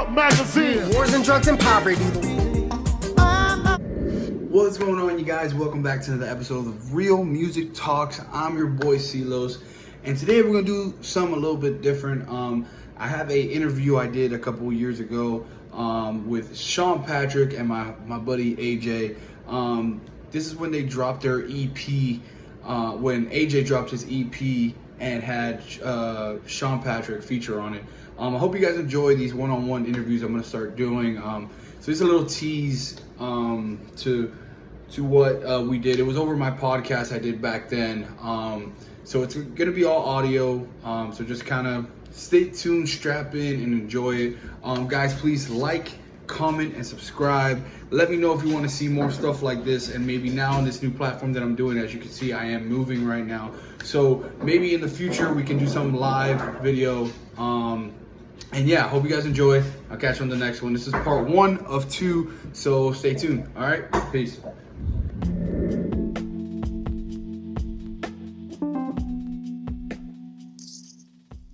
Talk magazine. Wars and drugs and poverty. What's going on, you guys? Welcome back to another episode of Real Music Talks. I'm your boy Silos, and today we're gonna do something a little bit different. I have a interview I did a couple of years ago with Sean Patrick and my buddy AJ. This is when they dropped their EP. When AJ dropped his EP and had Sean Patrick feature on it. I hope you guys enjoy these one-on-one interviews I'm going to start doing. So just a little tease to what we did. It was over my podcast I did back then. So it's going to be all audio. So just kind of stay tuned, strap in, and enjoy it. Guys, please like, comment, and subscribe. Let me know if you want to see more stuff like this, and maybe now on this new platform that I'm doing. As you can see, I am moving right now, so maybe in the future we can do some live video. And yeah, hope you guys enjoy. I'll catch you on the next one. This is part 1 of 2, so stay tuned. All right, peace.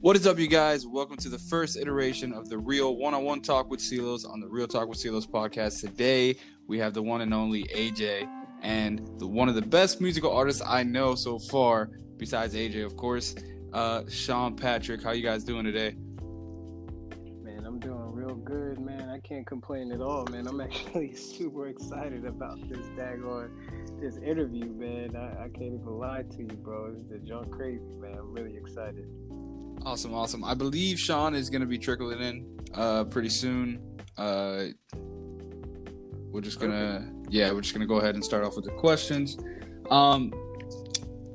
What is up, you guys? Welcome to the first iteration of the Real One-on-One Talk with Silos on the Real Talk with Silos podcast. Today, we have the one and only AJ, and one of the best musical artists I know so far, besides AJ, of course, Sean Patrick. How you guys doing today? Man, I'm doing real good, man. I can't complain at all, man. I'm actually super excited about this interview, man. I can't even lie to you, bro. It's junk crazy, man. I'm really excited. Awesome. I believe Sean is going to be trickling in pretty soon. We're just gonna go ahead and start off with the questions.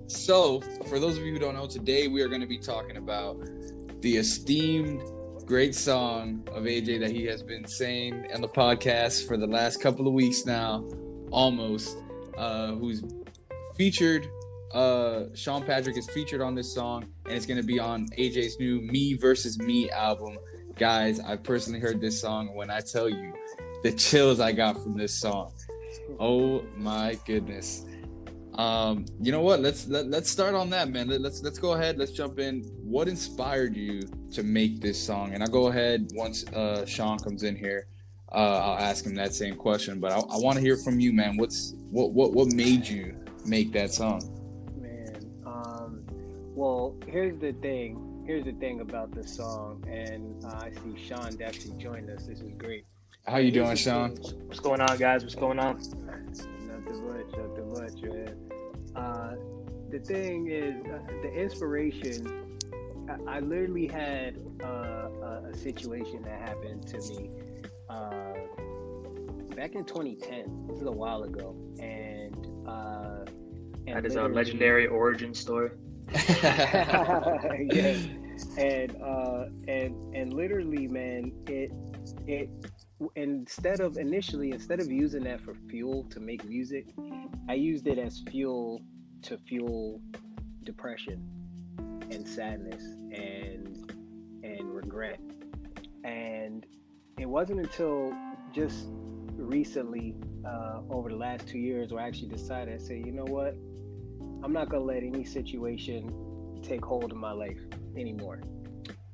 So for those of you who don't know, today we are going to be talking about the esteemed great song of AJ that he has been saying on the podcast for the last couple of weeks now, almost, who's featured. Sean Patrick is featured on this song, and it's going to be on AJ's new Me Versus Me album. Guys, I personally heard this song. When I tell you the chills I got from this song, oh my goodness. You know what? Let's start on that, man. Let's go ahead. Let's jump in. What inspired you to make this song? And I'll go ahead once Sean comes in here. I'll ask him that same question, but I want to hear from you, man. What made you make that song? Well, here's the thing about this song, and I see Sean definitely joined us. This is great. How you doing, Sean? What's going on, guys? What's going on? Nothing much, man. The thing is, the inspiration, I literally had a situation that happened to me back in 2010. This is a while ago, and that is our legendary origin story. Yeah, and literally, man, it instead of using that for fuel to make music, I used it as fuel to fuel depression and sadness and regret. And it wasn't until just recently, over the last 2 years, where I actually decided, I said, you know what? I'm not going to let any situation take hold of my life anymore.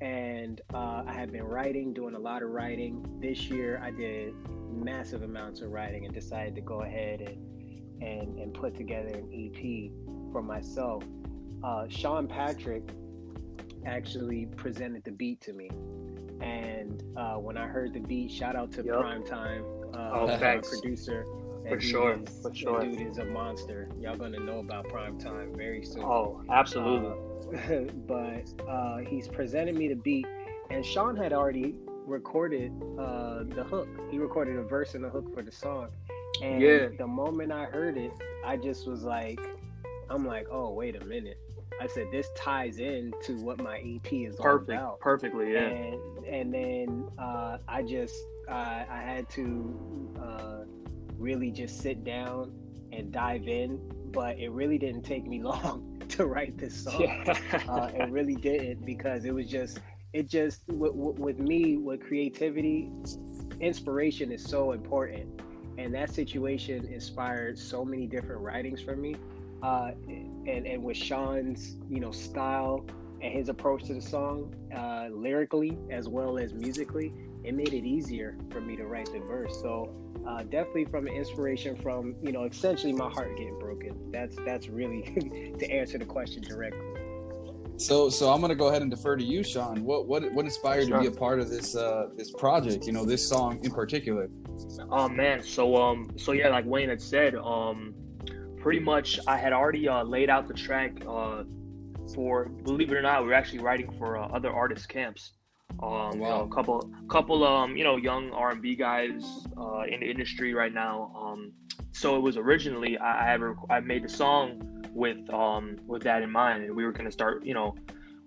And I have been doing a lot of writing. This year, I did massive amounts of writing and decided to go ahead and put together an EP for myself. Sean Patrick actually presented the beat to me. And when I heard the beat, shout out to Primetime, my producer. For sure. That dude is a monster. Y'all gonna know about Primetime very soon. Oh, absolutely. But he's presented me the beat, and Sean had already recorded the hook. He recorded a verse and a hook for the song. And the moment I heard it, I just was like, I'm like, oh, wait a minute. I said, this ties in to what my EP is all about. Perfectly, yeah. And then I had to really just sit down and dive in, but it really didn't take me long to write this song. It really didn't, because with me, with creativity, inspiration is so important, and that situation inspired so many different writings for me. And with Sean's, style and his approach to the song, lyrically as well as musically, it made it easier for me to write the verse. So definitely from an inspiration from, you know, essentially my heart getting broken. That's really to answer the question directly. So I'm gonna go ahead and defer to you, Sean. What inspired you to be a part of this this project? You know, this song in particular. Oh man, so yeah, like Wayne had said, pretty much I had already laid out the track for, believe it or not, we were actually writing for other artist camps. Wow. You know, a couple you know, young R&B guys in the industry right now. So it was originally I made the song with that in mind, and we were gonna start. You know,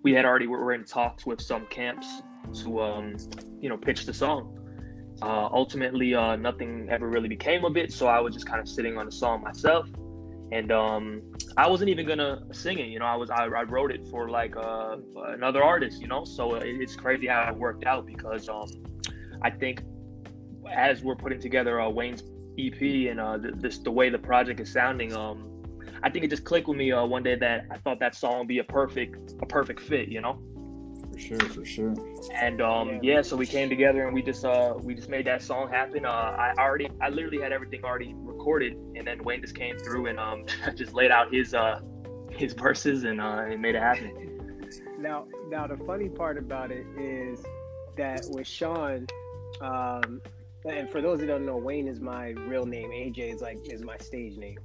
we were in talks with some camps to you know, pitch the song. Ultimately, nothing ever really became of it, so I was just kind of sitting on the song myself, and I wasn't even gonna sing it. You know, I wrote it for like another artist. You know, so it's crazy how it worked out, because I think as we're putting together Wayne's EP and the way the project is sounding, I think it just clicked with me one day that I thought that song would be a perfect fit. You know. For sure. And yeah, so we came together and we just made that song happen. I literally had everything already recorded, and then Wayne just came through and just laid out his verses and made it happen. Now the funny part about it is that with Sean, and for those that don't know, Wayne is my real name. AJ is my stage name.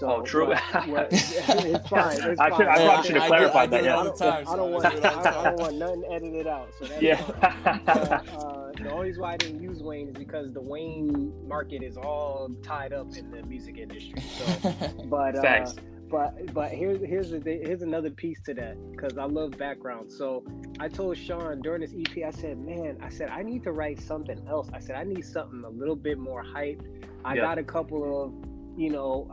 So, true. It's fine. I probably should have clarified that. Yeah. I don't want nothing edited out. So that's fine. But, the only reason why I didn't use Wayne is because the Wayne market is all tied up in the music industry. So, but here's another piece to that, because I love background. So I told Sean during this EP, I said, I need to write something else. I said, I need something a little bit more hype. I got a couple of, you know,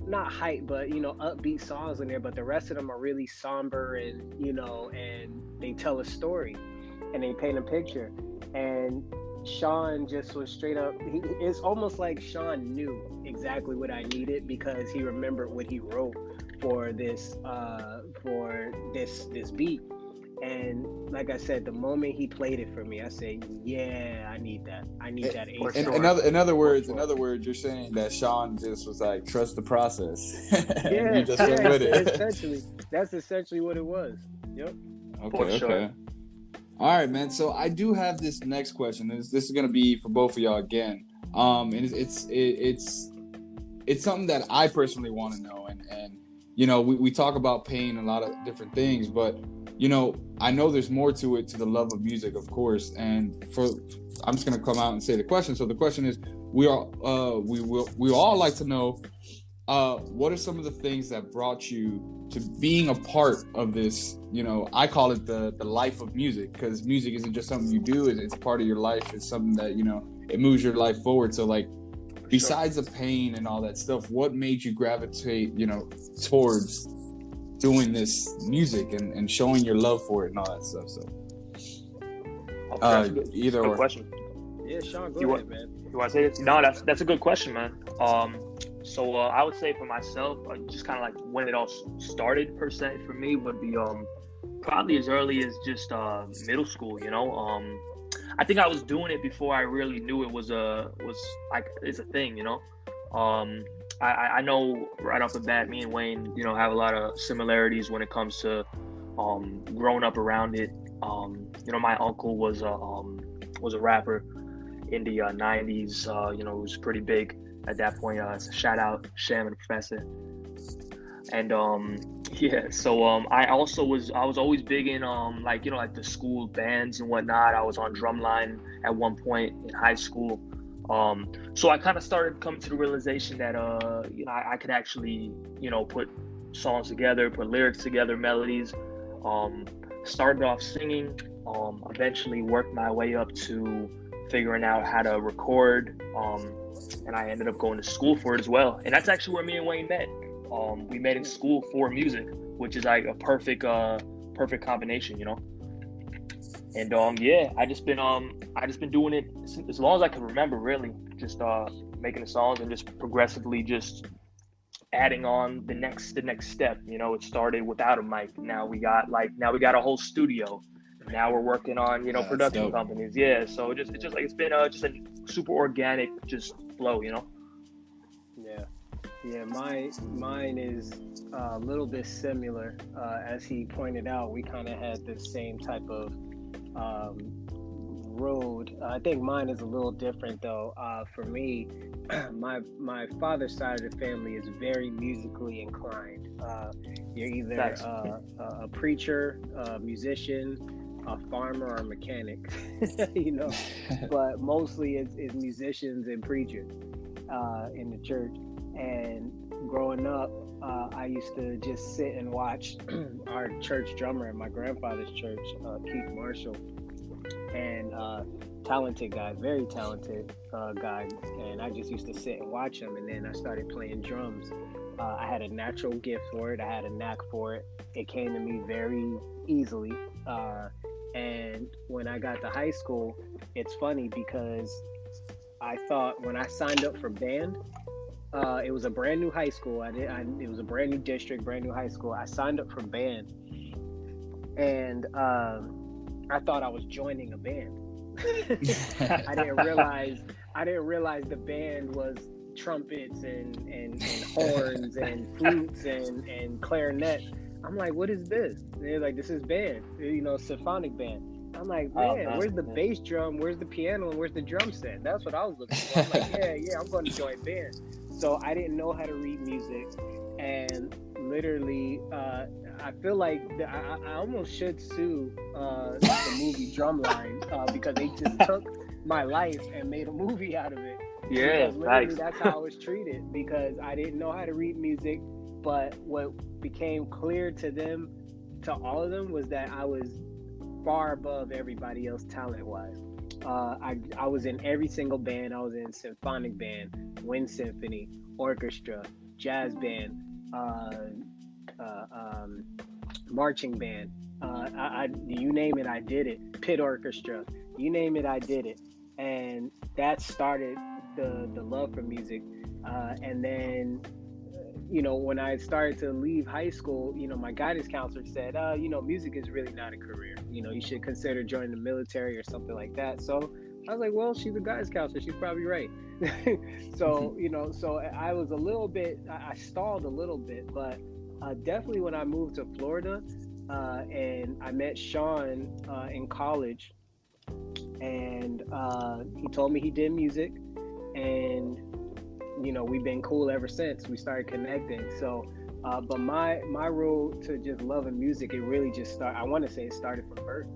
not hype, but, you know, upbeat songs in there, but the rest of them are really somber and, you know, and they tell a story and they paint a picture. And Sean just was straight up, it's almost like Sean knew exactly what I needed, because he remembered what he wrote for this beat. And like I said, the moment he played it for me, I said, "Yeah, I need that. I need that." In other words, you're saying that Sean just was like, "Trust the process." Yeah, you just went with it. That's essentially what it was. Yep. Okay. All right, man. So I do have this next question. This is gonna be for both of y'all again. And it's something that I personally want to know, and you know, we talk about pain and a lot of different things, but you know, I know there's more to it, to the love of music, of course. And I'm just gonna come out and say the question. So the question is, we all like to know, what are some of the things that brought you to being a part of this? You know, I call it the life of music, because music isn't just something you do; it's part of your life. It's something that, you know, it moves your life forward. So like, besides the pain and all that stuff, what made you gravitate, you know, towards doing this music and showing your love for it and all that stuff? So either or. Question. Yeah, Sean, go ahead, man. You want to say this? No, that's a good question, man. So I would say for myself, just kind of like when it all started per se for me would be probably as early as just middle school. You know, I think I was doing it before I really knew it was it's a thing. You know, I know right off the bat, me and Wayne, you know, have a lot of similarities when it comes to growing up around it. You know, my uncle was a rapper in the 90s. You know, it was pretty big at that point. Shout out Sham and Professor. And yeah, so I was always big in like, you know, like the school bands and whatnot. I was on drumline at one point in high school. So I kind of started coming to the realization that you know, I could actually, you know, put songs together, put lyrics together, melodies. Started off singing, eventually worked my way up to figuring out how to record, and I ended up going to school for it as well. And that's actually where me and Wayne met. We met in school for music, which is like a perfect combination, you know. And yeah, I just been doing it as long as I can remember, really. Just making the songs and just progressively just adding on the next step. You know, it started without a mic. Now we got a whole studio. now we're working on, you know, That's production dope. companies. Yeah, so it's just like it's been just a super organic just flow, you know. Yeah, mine is a little bit similar. As he pointed out, we kind of had the same type of um, road. I think mine is a little different though. For me, my father's side of the family is very musically inclined. You're either Facts. a preacher, a musician, a farmer, or a mechanic, you know. But mostly it's musicians and preachers in the church. And growing up, I used to just sit and watch our church drummer at my grandfather's church, Keith Marshall, and talented guy, very talented guy. And I just used to sit and watch him. And then I started playing drums. I had a natural gift for it. I had a knack for it. It came to me very easily. And when I got to high school, it's funny because I thought when I signed up for band, it was a brand new high school. It was a brand new district, brand new high school. I signed up for band, and I thought I was joining a band. I didn't realize the band was trumpets and horns and flutes and clarinets. I'm like, what is this? And they're like, this is band, you know, symphonic band. I'm like, man, where's the bass drum? Where's the piano? And where's the drum set? That's what I was looking for. I'm like, yeah, I'm going to join band. So I didn't know how to read music, and literally, I feel like I almost should sue the movie Drumline because they just took my life and made a movie out of it. Yeah, because literally that's how I was treated, because I didn't know how to read music. But what became clear to them, to all of them, was that I was far above everybody else talent-wise. I was in every single band. I was in symphonic band, wind symphony, orchestra, jazz band, marching band. You name it, I did it. Pit orchestra, you name it, I did it. And that started the love for music. And then, you know, when I started to leave high school, you know, my guidance counselor said, you know, music is really not a career. You know, you should consider joining the military or something like that. So I was like, well, she's a guidance counselor. She's probably right. So, you know, so I was a little bit, I stalled a little bit, but definitely when I moved to Florida and I met Sean in college, and he told me he did music, and you know, we've been cool ever since. We started connecting. So, but my road to just loving music, it really just started. I want to say it started from birth.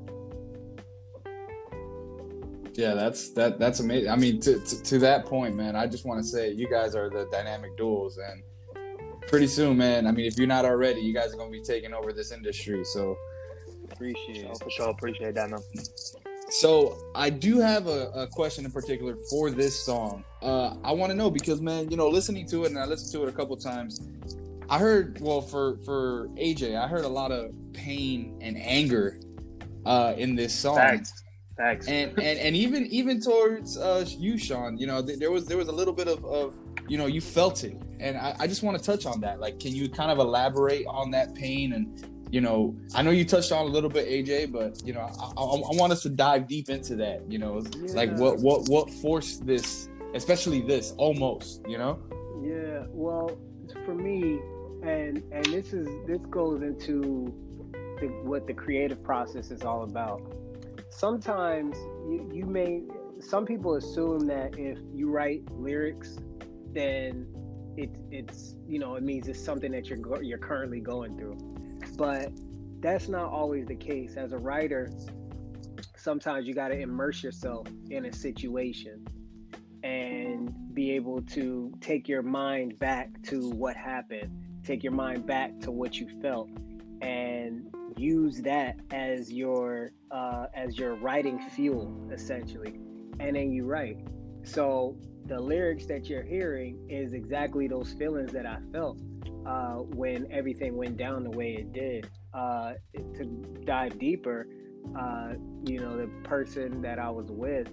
Yeah, that's amazing. I mean, to that point, man, I just want to say you guys are the dynamic duels, and pretty soon, man. I mean, if you're not already, you guys are gonna be taking over this industry. So Appreciate it. For sure, appreciate that, man. So I do have a question in particular for this song. I want to know because, man, you know, listening to it, and I listened to it a couple times, I heard, well, for AJ, I heard a lot of pain and anger in this song. Facts. And even towards you, Sean, you know, there was a little bit of you know, you felt it, and I just want to touch on that. Like, can you kind of elaborate on that pain? And you know, I know you touched on a little bit, AJ, but you know, I want us to dive deep into that. You know, like what forced this, especially this, almost. You know. Yeah. Well, for me, and this goes into what the creative process is all about. Sometimes some people assume that if you write lyrics, then it's you know, it means it's something that you're currently going through. But that's not always the case. As a writer, sometimes you got to immerse yourself in a situation and be able to take your mind back to what happened, take your mind back to what you felt, and use that as your writing fuel, essentially. And then you write. So the lyrics that you're hearing is exactly those feelings that I felt when everything went down the way it did. To dive deeper, you know, the person that I was with,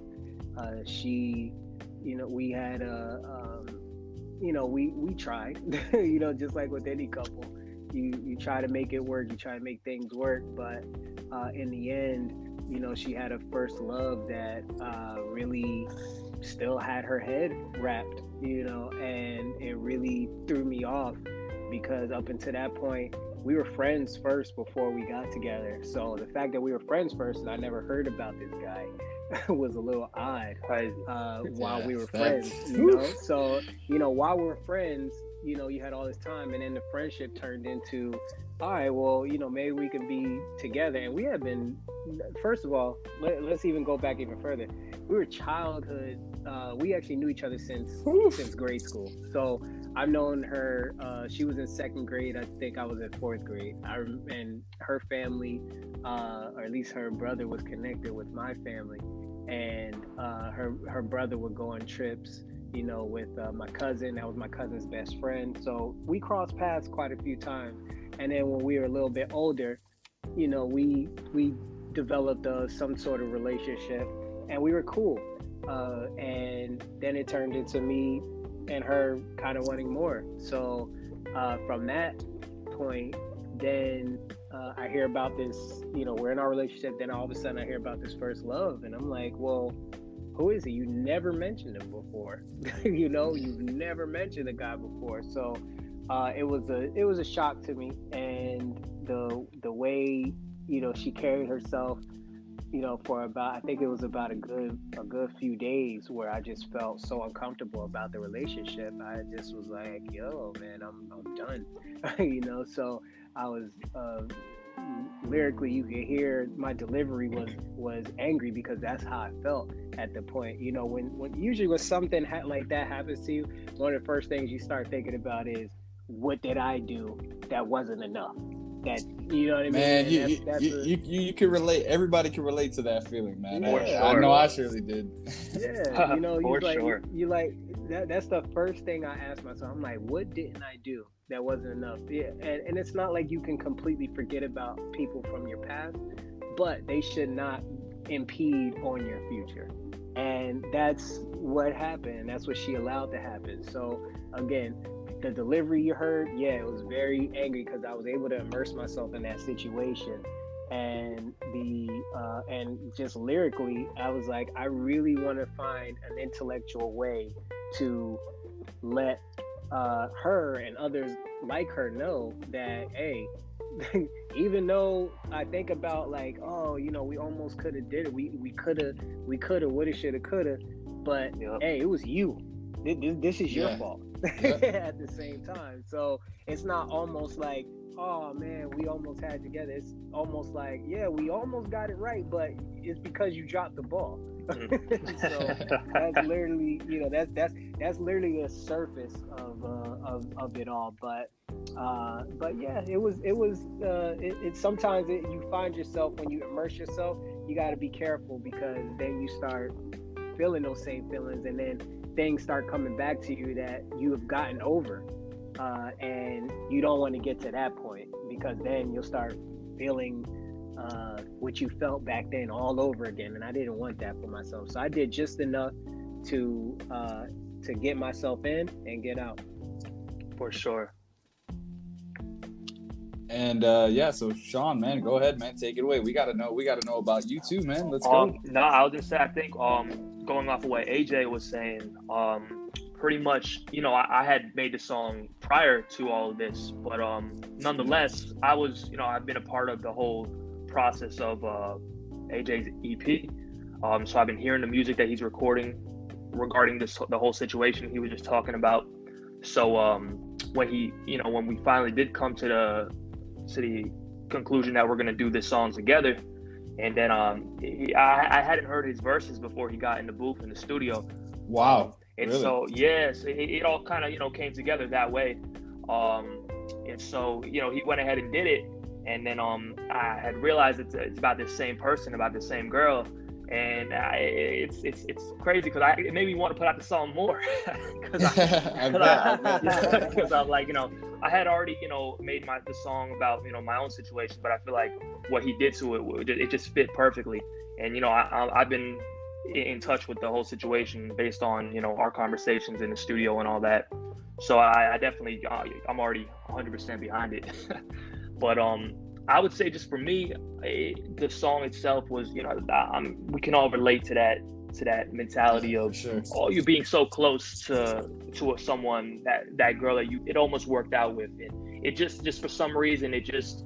she, you know, we had you know, we tried, you know, just like with any couple, you try to make it work, you try to make things work, but in the end, she had a first love that really still had her head wrapped, and it really threw me off because up until that point, we were friends first before we got together. So the fact that we were friends first and I never heard about this guy was a little odd while we were friends, So, while we were friends, you had all this time, and then the friendship turned into, all right, well, maybe we can be together. And we had been, first of all, let's even go back even further. We were childhood. We actually knew each other since grade school. So I've known her. She was in second grade. I think I was in fourth grade. And her family, or at least her brother, was connected with my family. And her brother would go on trips, with my cousin. That was my cousin's best friend. So we crossed paths quite a few times. And then when we were a little bit older, we developed some sort of relationship, and we were cool. And then it turned into me and her kind of wanting more. So from that point, then I hear about this, we're in our relationship. Then all of a sudden I hear about this first love, and I'm like, well, who is he? You never mentioned him before. You've never mentioned a guy before. So it was a shock to me, and the way she carried herself, for about, I think it was about a good few days where I just felt so uncomfortable about the relationship. I just was like, yo, man, I'm done. So I was lyrically, you could hear my delivery was angry because that's how I felt at the point. When usually when something like that happens to you, one of the first things you start thinking about is, what did I do that wasn't enough? That, you know what I mean? Man, you can relate. Everybody can relate to that feeling, man. Yeah, I know I surely did. Yeah, For sure. That's the first thing I asked myself. I'm like, what didn't I do that wasn't enough? Yeah, and it's not like you can completely forget about people from your past, but they should not impede on your future. And that's what happened. That's what she allowed to happen. So again, the delivery you heard, it was very angry because I was able to immerse myself in that situation, and and just lyrically, I was like, I really want to find an intellectual way to let her and others like her know that, hey, even though I think about like, oh, we almost could have did it, we could have, woulda, shoulda, coulda, but hey, it was you. This is your fault. At the same time. So it's not almost like, oh man, we almost had it together. It's almost like, yeah, we almost got it right, but it's because you dropped the ball. So that's literally, that's literally the surface of it all. But yeah, it's sometimes you find yourself, when you immerse yourself, you got to be careful, because then you start feeling those same feelings, and then things start coming back to you that you have gotten over, and you don't want to get to that point, because then you'll start feeling what you felt back then all over again, and I didn't want that for myself. So I did just enough to get myself in and get out. For sure. And so Sean, man, go ahead, man, take it away. We gotta know about you too, man. Let's go. No, I'll just say, I think going off of what AJ was saying, pretty much, I had made the song prior to all of this, but nonetheless, I was, I've been a part of the whole process of AJ's EP. So I've been hearing the music that he's recording regarding the whole situation he was just talking about. So when we finally did come to the conclusion that we're going to do this song together, and then I hadn't heard his verses before he got in the booth in the studio. Wow. And really? So so it all kind of came together that way. And so he went ahead and did it, and then I had realized it's about this same person, about the same girl. And it's crazy because it made me want to put out the song more, because I'm like, I had already made the song about my own situation, but I feel like what he did to it just fit perfectly. And I've been in touch with the whole situation based on our conversations in the studio and all that. So I definitely I'm already 100% behind it. But I would say just for me, the song itself was, we can all relate to that mentality for of, sure. oh, you being so close to someone, that girl that it almost worked out with, and it just for some reason it just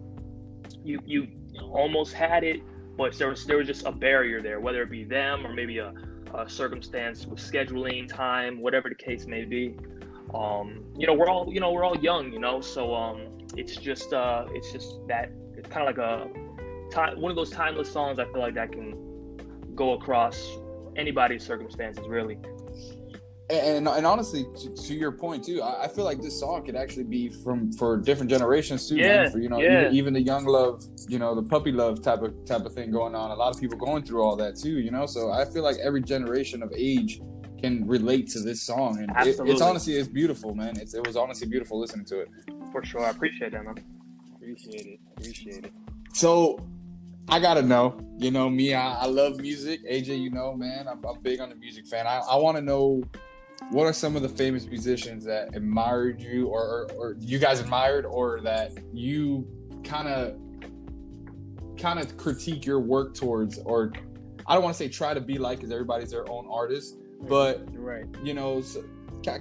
you almost had it, but there was just a barrier there, whether it be them or maybe a circumstance with scheduling, time, whatever the case may be. We're all young, so it's just that it's kind of like one of those timeless songs. I feel like that can go across anybody's circumstances, really. And honestly, to your point too, I feel like this song could actually be for different generations too, man. For even the young love, the puppy love type of thing going on. A lot of people going through all that too, So I feel like every generation of age can relate to this song, and it's beautiful, man. It was honestly beautiful listening to it. For sure, I appreciate that, man. Appreciate it. So I gotta know, me, I love music. AJ, man, I'm big on the music fan. I want to know, what are some of the famous musicians that admired you, or you guys admired, or that you kind of critique your work towards, or I don't want to say try to be like, because everybody's their own artist, but right, so,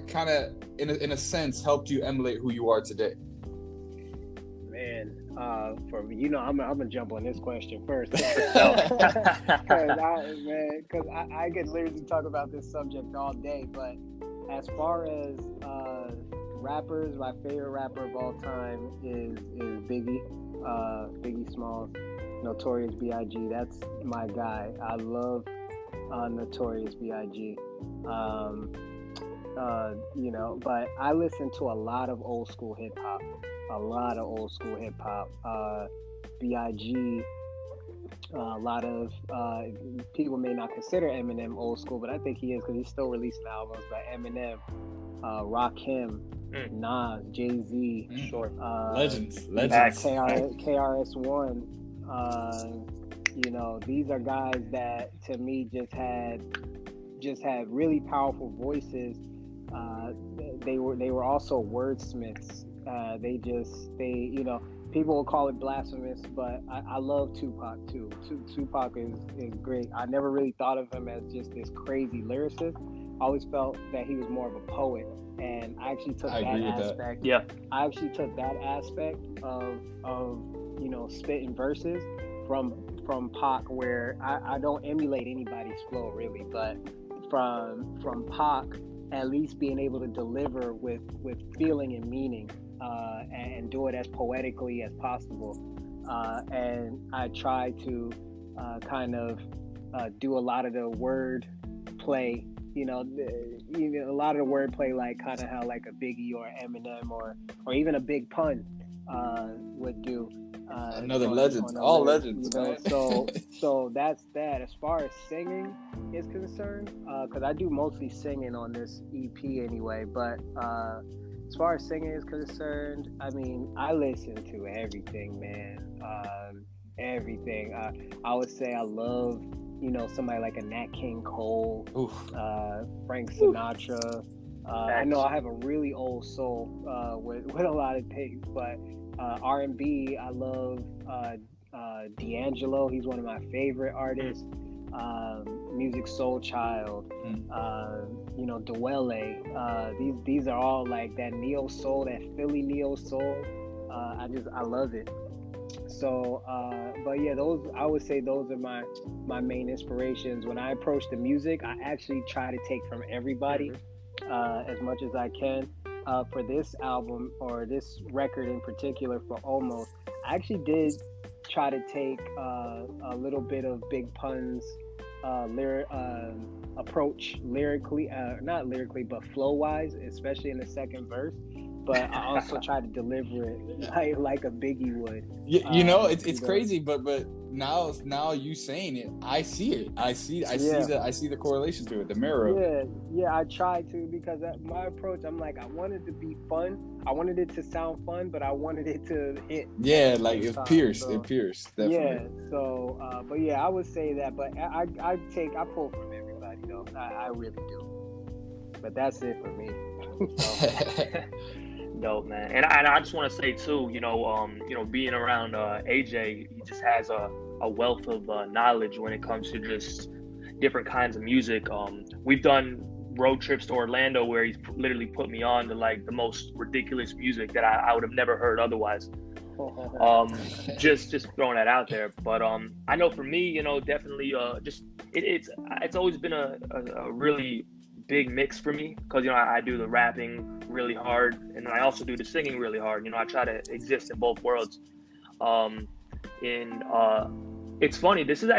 kind of in a sense helped you emulate who you are today. Man, for me, I'm gonna jump on this question first, because I could literally talk about this subject all day. But as far as rappers, my favorite rapper of all time is Biggie Smalls, Notorious B.I.G. That's my guy. I love Notorious B.I.G. But I listen to a lot of old school hip hop. B.I.G. A lot of people may not consider Eminem old school, but I think he is, because he's still releasing albums. But Eminem, Rakim, Nas, Jay-Z, legends. KRS-One. These are guys that to me just had really powerful voices. They were also wordsmiths. People will call it blasphemous, but I love Tupac too. Tupac is great. I never really thought of him as just this crazy lyricist. I always felt that he was more of a poet, and I actually took that aspect. Yeah, I actually took that aspect of spitting verses from Pac, where I don't emulate anybody's flow really, but from Pac, at least being able to deliver with feeling and meaning, and do it as poetically as possible. And I try to kind of do a lot of the word play, a lot of the word play, like kind of how like a Biggie or Eminem or even a Big Pun would do. Another legend, all legends, man. So that's that. As far as singing is concerned, because I do mostly singing on this EP anyway, but as far as singing is concerned, I mean, I listen to everything, man. Everything. I would say I love, somebody like a Nat King Cole, Frank Sinatra. I know I have a really old soul with a lot of things, but R&B, I love D'Angelo. He's one of my favorite artists. Music Soul Child, Dwele. These are all like that neo soul, that Philly neo soul. I love it. So, but yeah, I would say those are my main inspirations. When I approach the music, I actually try to take from everybody as much as I can. For this album, or this record in particular, for Almost, I actually did try to take a little bit of Big Pun's approach lyrically, not lyrically, but flow-wise, especially in the second verse. But I also try to deliver it like a Biggie would. It's crazy, but now you saying it, I see it. I see the correlation to it, the mirror of it. Yeah, I try to, because my approach, I'm like, I wanted to be fun. I wanted it to sound fun, but I wanted it to hit. Yeah, like it pierced, definitely. Yeah, so, but yeah, I would say that, but I pull from everybody, though. I really do. But that's it for me. dope, man. And I just want to say too, being around AJ, he just has a wealth of knowledge when it comes to just different kinds of music. We've done road trips to Orlando where he's literally put me on to like the most ridiculous music that I would have never heard otherwise. Just throwing that out there. But I know for me, definitely it's always been a really big mix for me, because I do the rapping really hard, and I also do the singing really hard. I try to exist in both worlds. It's funny, this is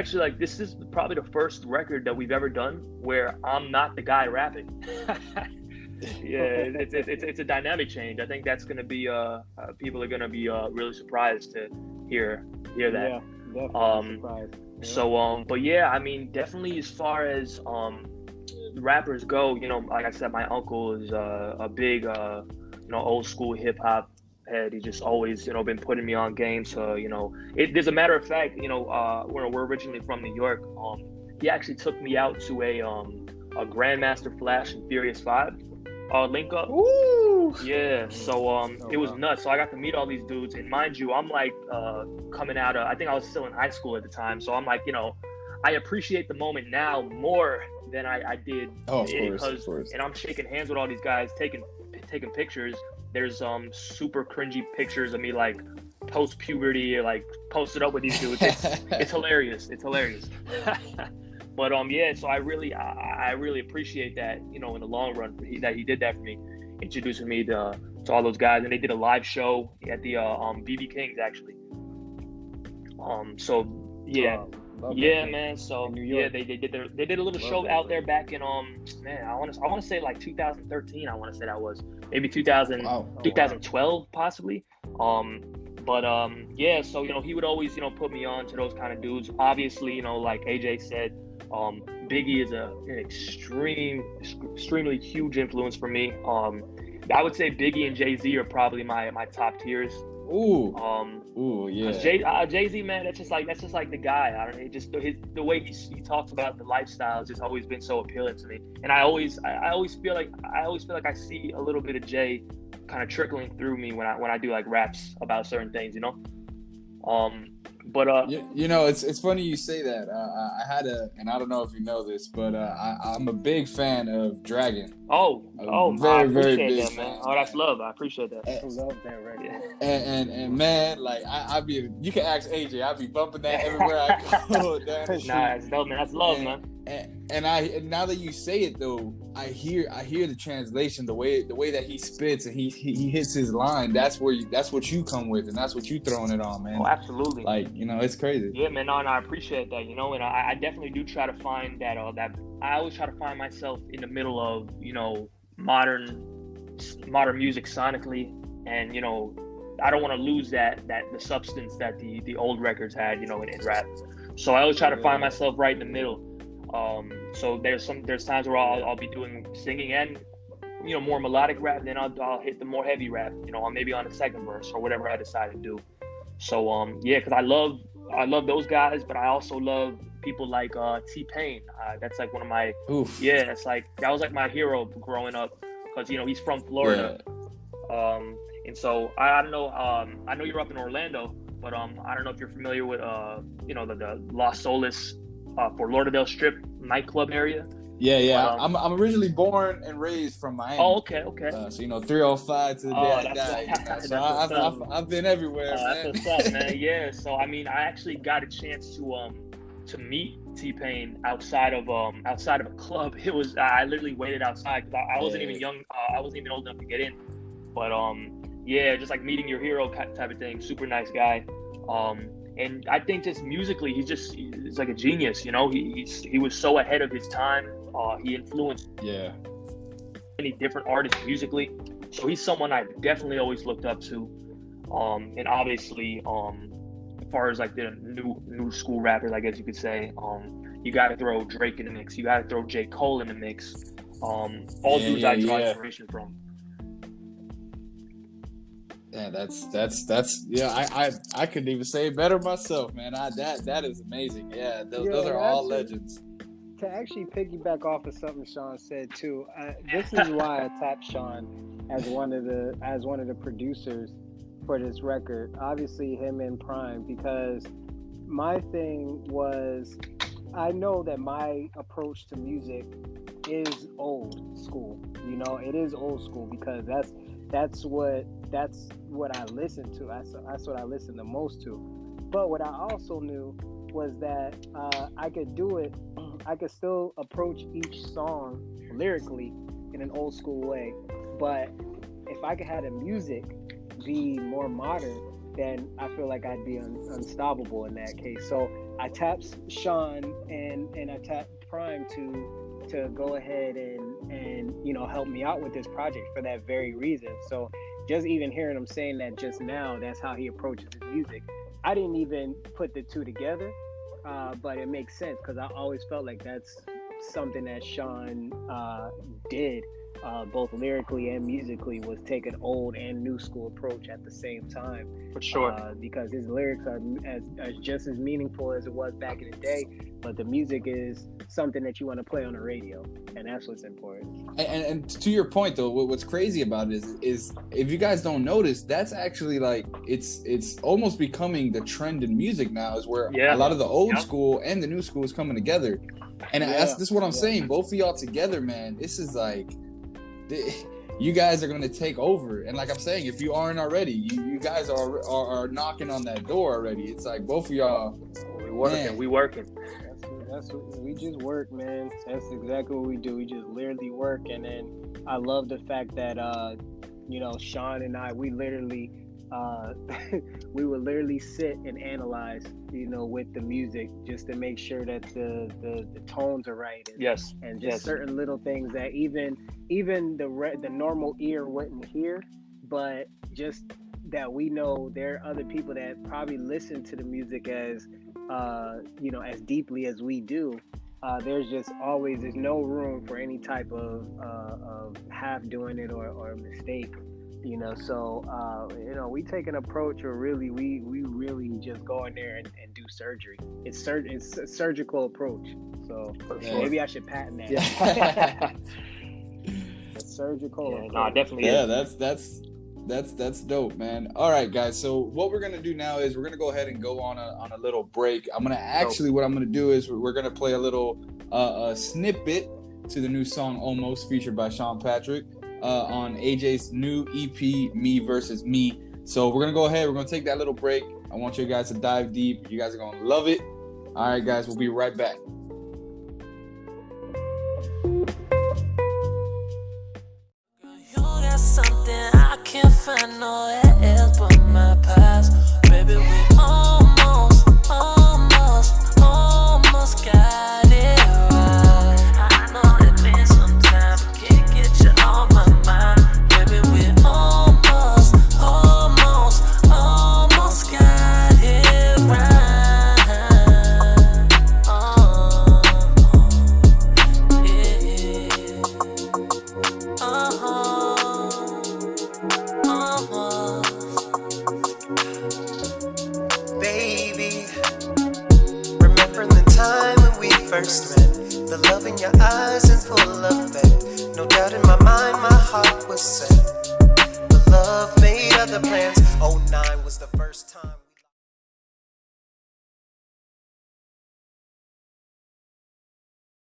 probably the first record that we've ever done where I'm not the guy rapping. Yeah, it's a dynamic change. I think that's gonna be people are gonna be really surprised to hear that. Yeah, definitely surprised. Yeah. So but yeah, I mean, definitely as far as rappers go, like I said, my uncle is a big old school hip hop head. He just always been putting me on game. So there's a matter of fact, we're originally from New York. He actually took me out to a Grandmaster Flash and Furious 5 link up. Ooh. Yeah, so it was nuts. So I got to meet all these dudes, and mind you, I'm like coming out of, I think I was still in high school at the time, so I'm like, I appreciate the moment now more than I did. Oh, of course. And I'm shaking hands with all these guys, taking pictures. There's super cringy pictures of me like post puberty, like posted up with these dudes. It's hilarious. It's hilarious. But yeah, so I really appreciate that, in the long run, that he did that for me, introducing me to all those guys, and they did a live show at the BB King's actually. So yeah. Yeah, man. So yeah, they did a little show out there back in man, I want to say like 2013. I want to say that was maybe 2012 possibly. But yeah, so he would always put me on to those kind of dudes. Obviously, like AJ said, Biggie is an extremely huge influence for me. I would say Biggie and Jay-Z are probably my top tiers. Ooh, yeah. Jay-Z, man, that's just like the guy. I don't know, just the way he talks about the lifestyle has just always been so appealing to me. And I always feel like I see a little bit of Jay kind of trickling through me when I do like raps about certain things, But it's funny you say that. I had and I don't know if you know this, but I'm a big fan of Dragon. Very, very big that, man. Oh, that's love. I appreciate that. I love that record. And man, like you can ask AJ. I be bumping that everywhere I go down the street. Nah, it's dope, man. That's love, man. And now that you say it though, I hear the translation, the way that he spits and he hits his line. That's what you come with, and that's what you throwing it on, man. Oh, absolutely. Like it's crazy. Yeah, man. No, I appreciate that. And I definitely do try to find that. I always try to find myself in the middle of modern music sonically, and I don't want to lose the substance that the old records had, in rap. So I always try to find myself right in the middle. So there's times where I'll be doing singing and more melodic rap, and then I'll hit the more heavy rap, maybe on the second verse or whatever I decide to do. So yeah, because I love those guys, but I also love people like T-Pain. That's like one of my it's like that was like my hero growing up, because he's from Florida. Yeah. And so I don't know. I know you're up in Orlando, but I don't know if you're familiar with the Los Solis Fort Lauderdale Strip nightclub area. Yeah. I'm originally born and raised from Miami. Oh, okay. So 305 to the day I die. So I've been everywhere. Man. That's what's up, man. Yeah. So I mean, I actually got a chance to meet T-Pain outside of a club. It was I literally waited outside because I wasn't even young. I wasn't even old enough to get in. But yeah, just like meeting your hero type of thing. Super nice guy. And I think just musically, he's like a genius. He was so ahead of his time. He influenced many different artists musically. So he's someone I definitely always looked up to. And obviously, as far as like the new school rappers, I guess you could say, you got to throw Drake in the mix. You got to throw J. Cole in the mix. All dudes I draw inspiration from. Yeah, that's I couldn't even say it better myself, man. That is amazing. Yeah, those are all legends. to actually piggyback off of something Sean said too, this is why I tapped Sean as one of the producers for this record. Obviously, him and Prime, because my thing was, I know that my approach to music is old school. You know, it is old school because that's what I listen to. That's what I listen the most to. But what I also knew was that I could do it. I could still approach each song lyrically in an old school way. But if I could have the music be more modern, then I feel like I'd be unstoppable in that case. So I tapped Sean and I tapped Prime to go ahead and help me out with this project for that very reason. So just even hearing him saying that just now, that's how he approaches his music. I didn't even put the two together, but it makes sense because I always felt like that's something that Sean did, both lyrically and musically, was take an old and new school approach at the same time. For sure. Because his lyrics are just as meaningful as it was back in the day, but the music is something that you want to play on the radio, and that's what's important. And to your point though, what's crazy about it is if you guys don't notice, that's actually like it's almost becoming the trend in music now, is where a lot of the old school and the new school is coming together. And this is what I'm saying. Both of y'all together, man, this is like, you guys are going to take over. And like I'm saying, if you aren't already, you guys are knocking on that door already. It's like both of y'all. We working. That's we just work, man. That's exactly what we do. We just literally work. And then I love the fact that Sean and I, we literally we would literally sit and analyze, with the music, just to make sure that the tones are right. And just certain little things that even the normal ear wouldn't hear, but just that we know there are other people that probably listen to the music as as deeply as we do. There's no room for any type of half doing it or mistake. So we take an approach where really we really just go in there and do surgery. It's a surgical approach. So maybe I should patent that. Yeah. Surgical. Yeah, no, definitely. Yeah, that's dope, man. All right, guys. So what we're gonna do now is we're gonna go ahead and go on a little break. What I'm gonna do is we're gonna play a little snippet to the new song "Almost," featured by Sean Patrick on AJ's new EP, "Me Versus Me." So we're gonna go ahead. We're gonna take that little break. I want you guys to dive deep. You guys are gonna love it. All right, guys. We'll be right back. Something I can't find nowhere else but my past. Baby, we almost got it right. I know it's been some time, but can't get you on my mind. Baby, we almost got it right. Baby, remembering the time when we first met, the love in your eyes and full of faith. No doubt in my mind, my heart was set. The love made other plans